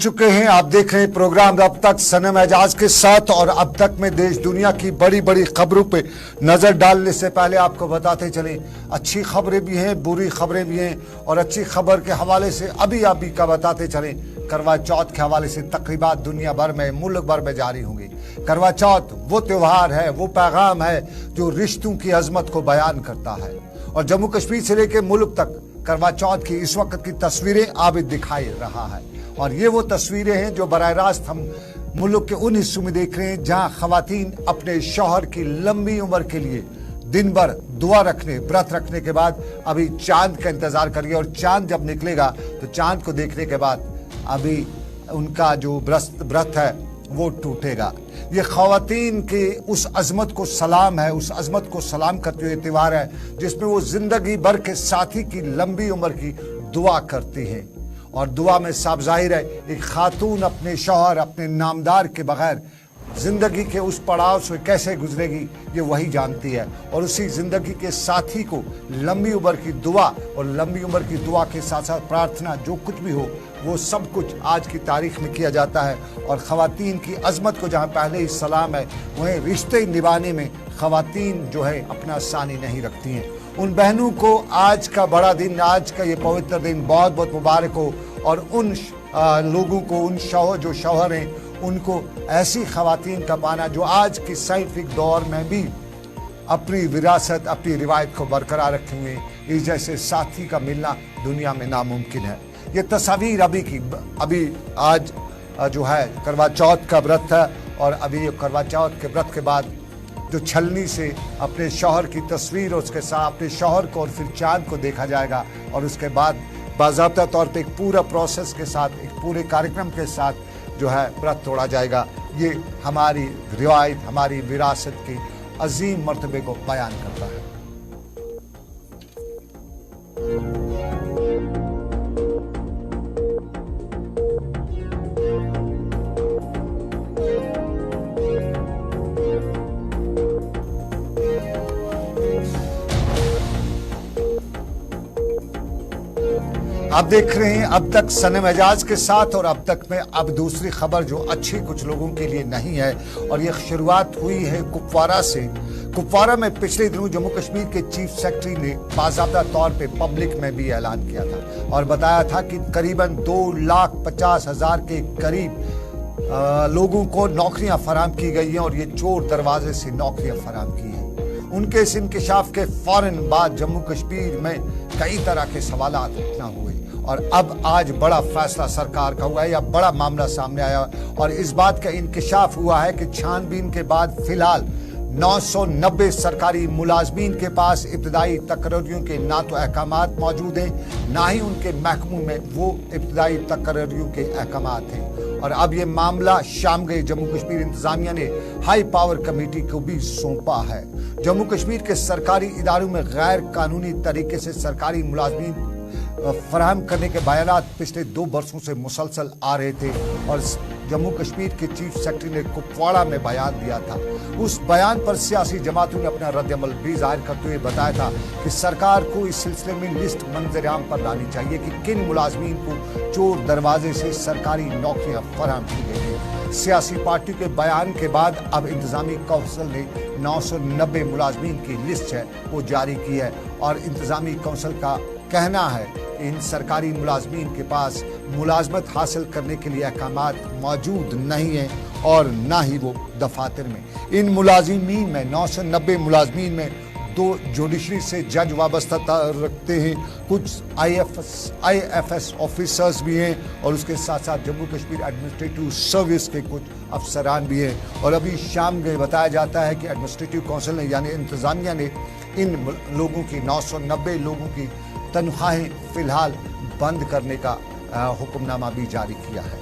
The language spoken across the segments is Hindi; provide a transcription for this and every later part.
चुके हैं। आप देख रहे हैं प्रोग्राम अब तक सनम एजाज के साथ, और अब तक में देश दुनिया की बड़ी बड़ी खबरों पे नजर डालने से पहले आपको बताते चलें, अच्छी खबरें भी हैं, बुरी खबरें भी हैं। और अच्छी खबर के हवाले से अभी का बताते चलें, करवा चौथ के हवाले से तकरीबात दुनिया भर में, मुल्क भर में जारी होंगी। करवा चौथ वो त्योहार है, वो पैगाम है जो रिश्तों की अजमत को बयान करता है। और जम्मू कश्मीर से लेकर मुल्क तक करवा चौथ की इस वक्त की तस्वीरें आबिद दिखाई रहा है। और ये वो तस्वीरें हैं जो बराह रास्त हम मुल्क के उन हिस्सों में देख रहे हैं जहां खवातीन अपने शौहर की लंबी उम्र के लिए दिन भर दुआ रखने, व्रत रखने के बाद अभी चांद का इंतजार करिए। और चांद जब निकलेगा तो चांद को देखने के बाद अभी उनका जो व्रत है वो टूटेगा। ये खवातीन की उस अजमत को सलाम है, उस अजमत को सलाम करते हुए त्योहार है जिसमें वो जिंदगी भर के साथी की लंबी उम्र की दुआ करती हैं। और दुआ में साफ जाहिर है एक खातून अपने शौहर, अपने नामदार के बगैर जिंदगी के उस पड़ाव से कैसे गुजरेगी ये वही जानती है। और उसी जिंदगी के साथी को लंबी उम्र की दुआ, और लंबी उम्र की दुआ के साथ साथ प्रार्थना, जो कुछ भी हो वो सब कुछ आज की तारीख में किया जाता है। और खवातीन की अजमत को जहाँ पहले ही सलाम है, वहीं रिश्ते निभाने में खवातीन जो है अपना सानी नहीं रखती हैं। उन बहनों को आज का बड़ा दिन, आज का ये पवित्र दिन बहुत बहुत मुबारक हो। और उन लोगों को, उन जो शौहर हैं, उनको ऐसी खवातीन का पाना जो आज की साइंटिफिक दौर में भी अपनी विरासत, अपनी रिवायत को बरकरार रखे हुए इस जैसे साथी का मिलना दुनिया में नामुमकिन है। ये तस्वीर अभी आज जो है करवा चौथ का व्रत है। और अभी करवा चौथ के व्रत के बाद जो छलनी से अपने शौहर की तस्वीर, उसके साथ अपने शौहर को और फिर चांद को देखा जाएगा। और उसके बाद बाज़ाब्ता तौर पे एक पूरा प्रोसेस के साथ, एक पूरे कार्यक्रम के साथ जो है व्रत तोड़ा जाएगा। ये हमारी रिवायत, हमारी विरासत की अजीम मर्तबे को बयान करता है। आप देख रहे हैं अब तक सनम एजाज के साथ, और अब तक में अब दूसरी खबर जो अच्छी कुछ लोगों के लिए नहीं है। और ये शुरुआत हुई है कुपवारा से। कुपवारा में पिछले दिनों जम्मू कश्मीर के चीफ सेक्रेटरी ने बाज़ाब्ता तौर पे पब्लिक में भी ऐलान किया था और बताया था कि करीबन 2,50,000 के करीब लोगों को नौकरियां फराहम की गई हैं। और ये चोर दरवाजे से नौकरियां फराहम की हैं। उनके इस इंकशाफ के फौरन बाद जम्मू कश्मीर में कई तरह के सवालात उठना हुए। और अब आज बड़ा फैसला सरकार का हुआ है, या बड़ा मामला सामने आया। और इस बात का इंकशाफ हुआ है कि छानबीन के बाद फिलहाल 990 सरकारी मुलाजमीन के पास इब्तदाई तकर्रियों के ना तो अहकामात मौजूद हैं, ना ही उनके महकमों में वो इब्तदाई तकर्रियों के अहकामात हैं। और अब ये मामला शाम गए जम्मू कश्मीर इंतजामिया ने हाई पावर कमेटी को भी सौंपा है। जम्मू कश्मीर के सरकारी इदारों में गैर कानूनी तरीके से सरकारी मुलाजमीन फराहम करने के बयानात पिछले 2 वर्षों से मुसलसल आ रहे थे। और जम्मू कश्मीर के चीफ सेक्रेटरी ने कुपवाड़ा में बयान दिया था। उस बयान पर सियासी जमातों ने अपना रद्द-ए-अमल भी जाहिर करते हुए बताया था कि सरकार को इस सिलसिले में लिस्ट मंजर-ए-आम पर लानी चाहिए कि किन मुलाजमीन को चोर दरवाजे से सरकारी नौकरियां फराहम की गई हैं। सियासी पार्टी के बयान के बाद अब इंतजामी कौंसिल ने 990 मुलाजमीन की लिस्ट है वो जारी की है। और इंतजामी कौंसिल का कहना है कि इन सरकारी मुलाजमीन के पास मुलाजमत हासिल करने के लिए अहकामात मौजूद नहीं है, और ना ही वो दफातर में। इन मुलाजमीन में 990 मुलाजमीन में 2 जुडिशरी से जज वाबस्ता रखते हैं, कुछ IFS ऑफिसर्स भी हैं, और उसके साथ साथ जम्मू कश्मीर एडमिनिस्ट्रेटिव सर्विस के कुछ अफसरान भी हैं। और अभी शाम गए बताया जाता है कि एडमिनिस्ट्रेटिव काउंसिल ने, यानी इंतजामिया ने, इन लोगों की 990 लोगों की तनख्वाहें फिलहाल बंद करने का हुक्मनामा भी जारी किया है।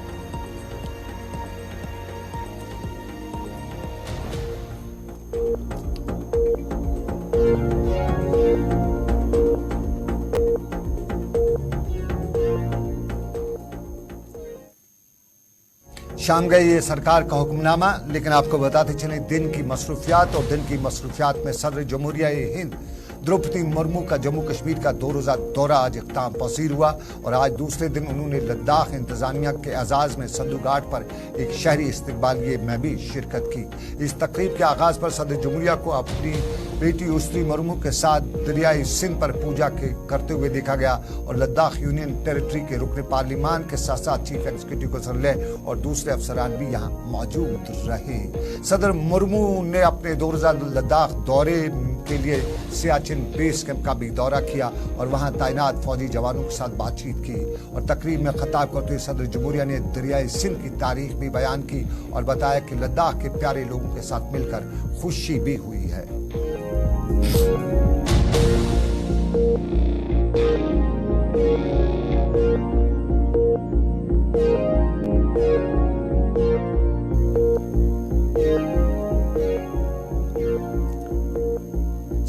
शाम गए ये सरकार का हुक्मनामा। लेकिन आपको बताते चलें दिन की मसरूफियात, और दिन की मसरूफियात में सदर जमहूरिया हिंद द्रौपदी मुर्मू का जम्मू कश्मीर का 2 रोज़ा दौरा आज इख्ताम पसीर हुआ और आज दूसरे दिन उन्होंने लद्दाख इंतजामिया के एजाज में संधू घाट पर एक शहरी इस्तकबालिये में भी शिरकत की। इस तकरीब के आगाज पर सदर जमहूरिया को अपनी बेटी उसरी मुर्मू के साथ दरियाई सिंध पर पूजा करते हुए देखा गया और लद्दाख यूनियन टेरिटरी के रुकन पार्लिमान के साथ साथ चीफ एग्जीक्यूटिव कसरले और दूसरे अफसरान भी यहाँ मौजूद रहे। सदर मुर्मू ने अपने 2 रोज़ा लद्दाख दौरे के लिए सियाचिन बेस कैंप का भी दौरा किया और वहां तैनात फौजी जवानों के साथ बातचीत की और तकरीब में खिताब करते हुए सदर जमहूरिया ने दरियाई सिंध की तारीख भी बयान की और बताया कि लद्दाख के प्यारे लोगों के साथ मिलकर खुशी भी हुई है।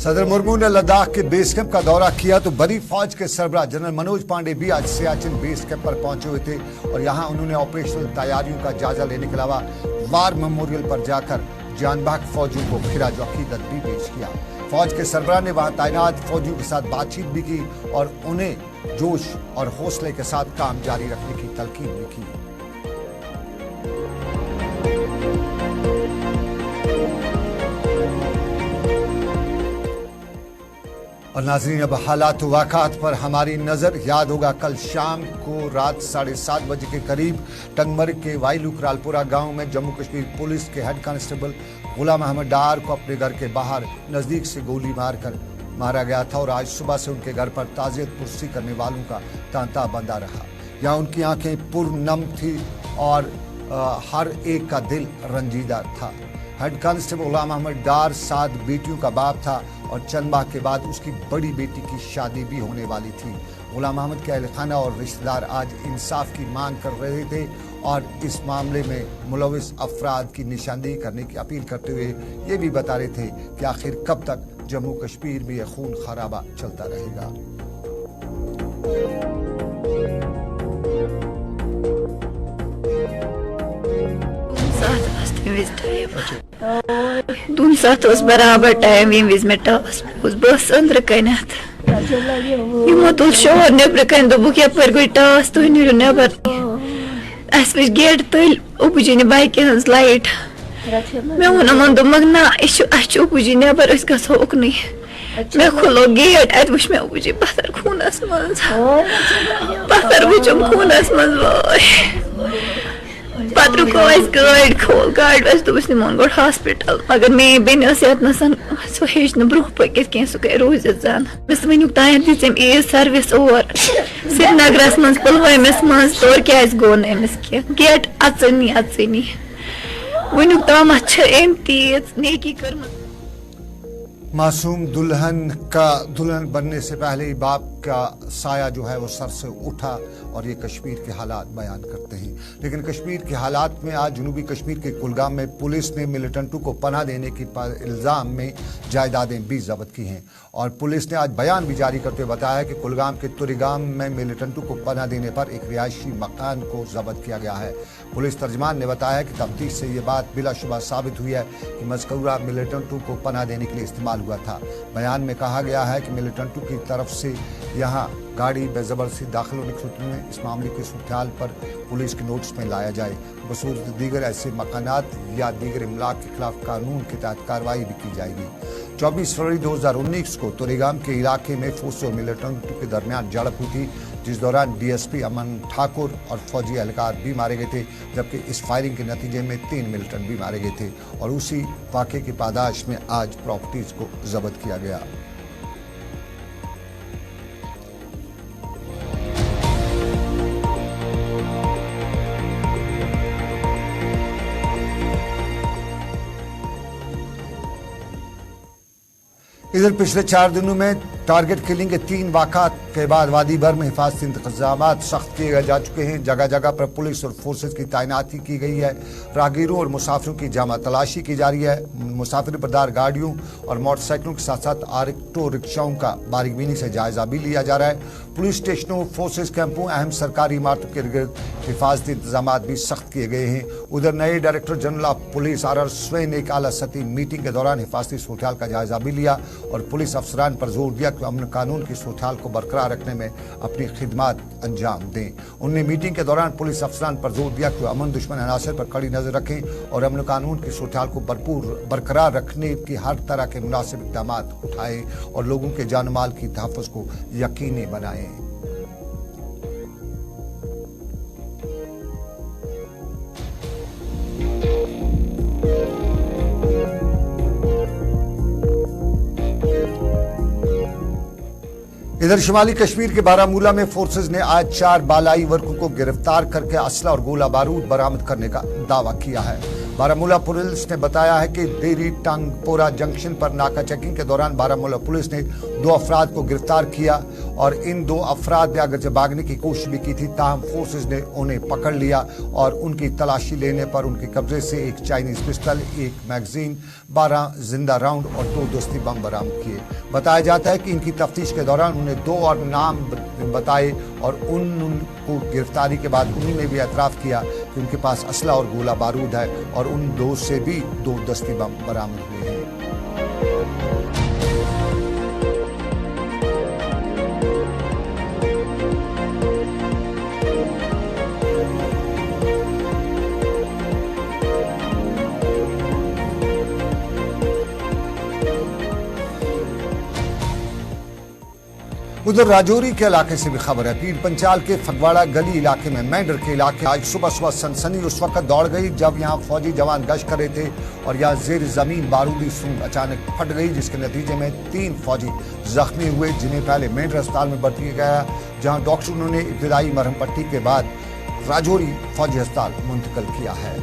सदर मुर्मू ने लद्दाख के बेस कैंप का दौरा किया तो बड़ी फौज के सरबराह जनरल मनोज पांडे भी आज सियाचिन बेस कैंप पर पहुंचे हुए थे और यहां उन्होंने ऑपरेशनल तैयारियों का जायजा लेने के अलावा वार मेमोरियल पर जाकर जानबाग फौजियों को खिराज अकीदत भी पेश किया। फौज के सरबराह ने वहां तैनात फौजियों के साथ बातचीत भी की और उन्हें जोश और हौसले के साथ काम जारी रखने की तलकीन भी की। और नाज़रीन, अब हालात वाक़ात पर हमारी नजर। याद होगा कल शाम को रात 7:30 बजे के करीब टंगमर्ग के वाइलू करालपुरा गांव में जम्मू कश्मीर पुलिस के हेड कांस्टेबल गुलाम अहमद डार को अपने घर के बाहर नजदीक से गोली मारकर मारा गया था और आज सुबह से उनके घर पर ताज़ियत पुरसी करने वालों का तांता बंधा रहा। यहाँ उनकी आंखें पुरनम थी और हर एक का दिल रंजीदा था। हेड कांस्टेबल गुलाम अहमद डार 7 बेटियों का बाप था और चंद माह के बाद उसकी बड़ी बेटी की शादी भी होने वाली थी। गुलाम अहमद के अहल खाना और रिश्तेदार आज इंसाफ की मांग कर रहे थे और इस मामले में मुलविस अफराद की निशानदेही करने की अपील करते हुए ये भी बता रहे थे कि आखिर कब तक जम्मू कश्मीर में यह खून खराबा चलता रहेगा। दून साथ बराबर टाइम ये विज में टास बस अंदर कनत यमो तुल शोर नबर कन दोबुक यपर गई टास तुह नीरो नबर अस वच गेट तल उपुजन बाइक हज लाइट मे वोन दोमक ना अस उपुजी नबर अस गो उकन मे खुलो गेट अत वुच मे उपुजी पत्थर खूनस मज पत्थर वुचम खूनस मज पत रुको गाड़ खोल गाड़ दोस निमोन गो हॉस्पिटल मगर मे बेन यतन सो हेच ब्रोह पकित कह सह गई रोजित जान बस वनुक तान दिम ईज सर्विस और श्रीनगरस मज पुलवामस मज तौर क्या गो नमिस कह गेट अचनी वनुक ताम अम तीज नेकी कर। मासूम दुल्हन बनने से पहले ही बाप का साया जो है वो सर से उठा और ये कश्मीर के हालात बयान करते हैं। लेकिन कश्मीर के हालात में आज जनूबी कश्मीर के कुलगाम में पुलिस ने मिलिटेंटों को पनाह देने की इल्ज़ाम में जायदादें भी जब्त की हैं और पुलिस ने आज बयान भी जारी करते हुए बताया कि कुलगाम के तुरीगाम में मिलिटेंटों को पनाह देने पर एक रिहायशी मकान को जब्त किया गया है। पुलिस तर्जमान ने बताया कि तफ्तीश से ये बात बिलाशुबा साबित हुई है कि मज़कूरा मिलिटेंटों को पनाह देने के लिए इस्तेमाल हुआ था। बयान में कहा गया है कि मिलिटेंटों की तरफ से यहाँ गाड़ी बेजबरदस्ती दाखिल होने की सूरत में इस मामले की सूरत पर पुलिस के नोटिस में लाया जाए बसूरत दीगर ऐसे मकानात या दीगर इमलाक के खिलाफ कानून के तहत कार्रवाई भी की जाएगी। 24 फरवरी 2019 को तुरीगाम के इलाके में फोर्स और मिलिटेंटों के दरमियान झड़प हुई थी जिस दौरान डीएसपी अमन ठाकुर और फौजी एहलकार भी मारे गए थे जबकि इस फायरिंग के नतीजे में 3 मिलिटेंट भी मारे गए थे और उसी वाक़े की पादाश में आज प्रॉपर्टीज को जब्त किया गया। इधर पिछले 4 दिनों में टारगेट किलिंग के 3 वाक़ात के बाद वादी भर में हिफाजती इंतजाम सख्त किए जा चुके हैं। जगह जगह पर पुलिस और फोर्सेज की तैनाती की गई है। राहगीरों और मुसाफिरों की जामा तलाशी की जा रही है। मुसाफिर बरदार गाड़ियों और मोटरसाइकिलों के साथ साथ ऑटो रिक्शाओं का बारीकबीनी से जायजा भी लिया जा रहा है। पुलिस स्टेशनों, फोर्सेज कैंपों, अहम सरकारी इमारतों के इर्द हिफाजती इंतजाम भी सख्त किए गए हैं। उधर नए director general of police RR swan ने एक आला सतही मीटिंग के दौरान हिफाजती सूरत का जायजा भी लिया और पुलिस अफसरान पर जोर दिया कि अमन कानून की सूरत को बरकरार रखने में अपनी खिदमत अंजाम दें। उन्होंने मीटिंग के दौरान पुलिस अफसरान पर जोर दिया कि अमन दुश्मन अनासर पर कड़ी नजर रखें और अमन कानून की सूरत को बरकरार रखने की हर तरह के मुनासिब इक़दाम उठाएं और लोगों के जान माल की तहफ़्फ़ुज़ को यकीनी बनाएं। इधर शिमाली कश्मीर के बारामूला में फोर्सेज ने आज 4 बालाई वर्गों को गिरफ्तार करके असला और गोला बारूद बरामद करने का दावा किया है। बारामूला पुलिस ने बताया है कि देरी टांगपोरा जंक्शन पर नाका चेकिंग के दौरान बारामूला पुलिस ने 2 अफराद को गिरफ्तार किया और इन 2 अफराद ने अगरचे भागने की कोशिश भी की थी, ताहम फोर्सेज ने उन्हें पकड़ लिया और उनकी तलाशी लेने पर उनके कब्जे से एक चाइनीज पिस्टल, 1 मैगजीन, 12 जिंदा राउंड और 2 दस्ती बम बरामद किए। बताया जाता है कि इनकी तफ्तीश के दौरान उन्हें 2 और नाम बताए और उनको गिरफ्तारी के बाद उन्होंने भी एतराफ़ किया कि उनके पास असला और गोला बारूद है और उन 2 से भी 2 दस्ती बम बरामद हुए हैं। उधर राजौरी के इलाके से भी खबर है। पीर पंचाल के फगवाड़ा गली इलाके में मेंढर के इलाके आज सुबह सनसनी उस वक्त दौड़ गई जब यहां फौजी जवान गश्त कर रहे थे और यहां जेर जमीन बारूदी सूंद अचानक फट गई, जिसके नतीजे में 3 फौजी जख्मी हुए, जिन्हें पहले मेंढर अस्पताल में भर्ती किया गया, जहां डॉक्टरों ने इब्तदाई मरहम पट्टी के बाद राजौरी फौजी अस्पताल मुंतकिल किया है।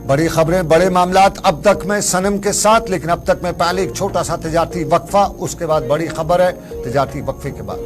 बड़ी खबरें, बड़े मामलात अब तक में सनम के साथ, लेकिन अब तक में पहले एक छोटा सा तिजारती वक्फा, उसके बाद बड़ी खबर है तिजारती वक्फे के बाद।